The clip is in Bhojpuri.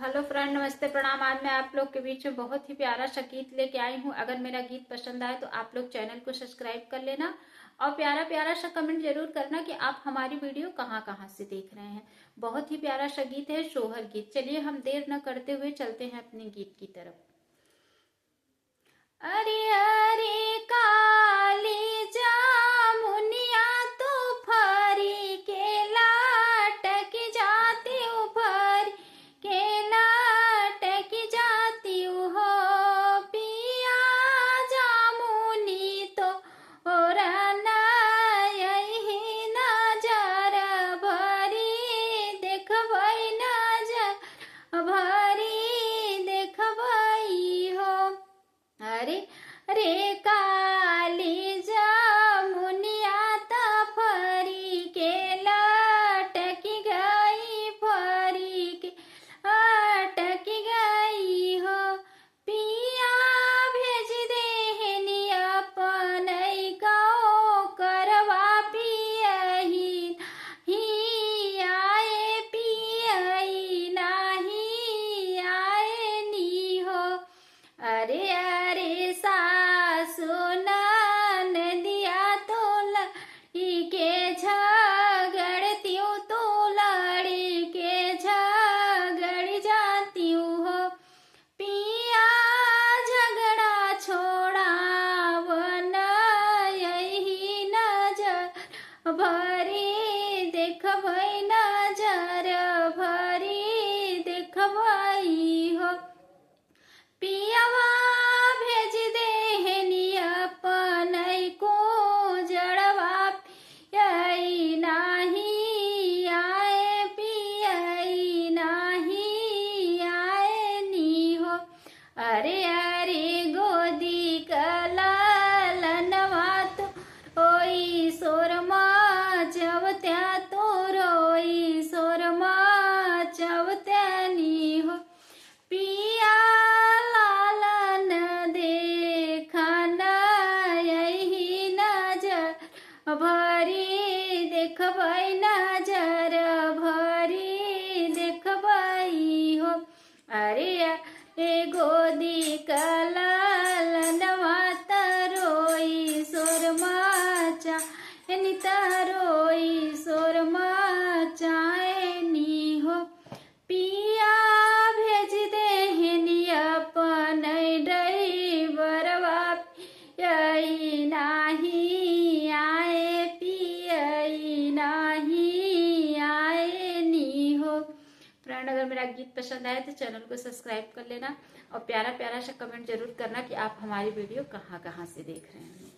हेलो फ्रेंड, नमस्ते, प्रणाम। आज मैं आप लोग के बीच में बहुत ही प्यारा सा गीत लेके आई हूँ। अगर मेरा गीत पसंद आए तो आप लोग चैनल को सब्सक्राइब कर लेना और प्यारा प्यारा सा कमेंट जरूर करना कि आप हमारी वीडियो कहाँ कहाँ से देख रहे हैं। बहुत ही प्यारा सा गीत है, सोहर गीत। चलिए हम देर न करते हुए चलते हैं अपने गीत की तरफ। अरे अरे काली जामुनिया तो फरी के लाटक जाती हूँ, फरी के लाटक जाती हूँ हो पिया जामुनी तो और यही नजर भरी देखबई, नजर भरी देखबई हो। अरे अरे काली जामुनिया फरी के लटक गई, फरी के अटक गई हो पिया भेज देहनी अपन गौ करवा पियही ही आए पियही नाही आए नी हो। अरे अरे सासु ननदिया तो लड़ी के झगड़ती हूँ, तो लड़ी के झगड़ जाती हूँ हो पिया झगड़ा छोड़ावन यही नजर भरी देखबई, नजर भरी देखबई हो। पियावा भेज देहनी अपन को जड़वा पियई नाही आए पियई नाही आए नी हो। अरे अरे गोदी कलालनवा तो रोई सोरमा चवत्या, तो रोई सोरमा चवत्या नी हो पिया भरी देखबई, नजर भरी देखबई हो। अरे गोदी कलालनवा तरोई सोरमा तरोई सोरमा चायनी हो पिया भेज देहनी अपन ड्राइवरवा पियई नाही आए पियई नाही आए नी हो। फ्रेंड, अगर मेरा गीत पसंद आए तो चैनल को सब्सक्राइब कर लेना और प्यारा प्यारा सा कमेंट जरूर करना कि आप हमारी वीडियो कहाँ कहाँ से देख रहे हैं।